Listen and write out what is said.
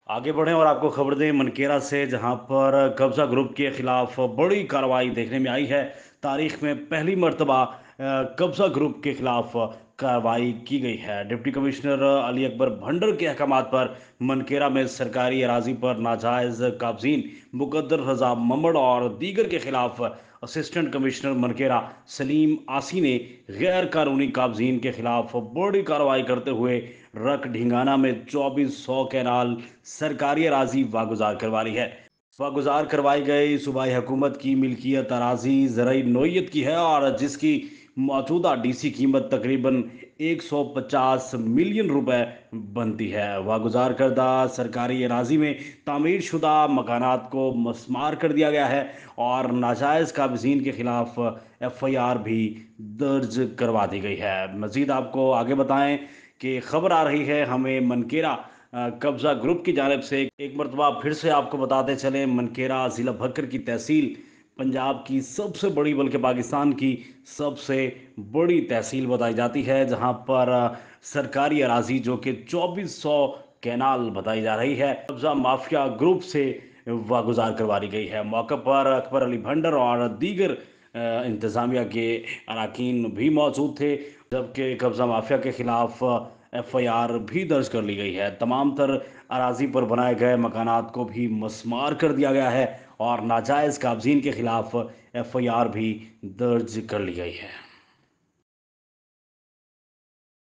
आगे बढ़ें और आपको खबर दें मनकेरा से, जहां पर कब्जा ग्रुप के खिलाफ बड़ी कार्रवाई देखने में आई है। तारीख में पहली मर्तबा कब्जा ग्रुप के खिलाफ कार्रवाई की गई है। डिप्टी कमिश्नर अली अकबर भंडर के अहकामात पर मनकेरा में सरकारी अराजी पर नाजायज काबजीन मुकद्दर रजा ममड़ और दीगर के खिलाफ असिस्टेंट कमिश्नर मनकेरा सलीम आसी ने गैर कानूनी काबजीन के खिलाफ बड़ी कार्रवाई करते हुए रक ढिंगाना में 2400 कैनाल सरकारी अराजी वागुजार करवा ली है। वागुजार करवाई गई सूबाई हुकूमत की मिल्कियत अराजी ज़राई नोयत की है और जिसकी मौजूदा डीसी कीमत तकरीबन 150 मिलियन रुपए बनती है। वागुजार करदा सरकारी अराजी में तामीर शुदा मकानात को मसमार कर दिया गया है और नाजायज़ काबिज़ीन के खिलाफ FIR भी दर्ज करवा दी गई है। मज़ीद आपको आगे बताएं कि खबर आ रही है हमें मनकेरा कब्जा ग्रुप की जानिब से। एक मरतबा फिर से आपको बताते चलें, मनकेरा ज़िला भक्कर की तहसील पंजाब की सबसे बड़ी, बल्कि पाकिस्तान की सबसे बड़ी तहसील बताई जाती है, जहां पर सरकारी अराजी जो कि 2400 कैनाल बताई जा रही है, कब्जा माफिया ग्रुप से वागुजार करवा दी गई है। मौके पर अकबर अली भंडर और दीगर इंतज़ामिया के अरकान भी मौजूद थे, जबकि कब्जा माफिया के खिलाफ FIR भी दर्ज कर ली गई है। तमाम तर अराजी पर बनाए गए मकानात को भी मसमार कर दिया गया है और नाजायज़ काबजीन के खिलाफ FIR भी दर्ज कर ली गई है।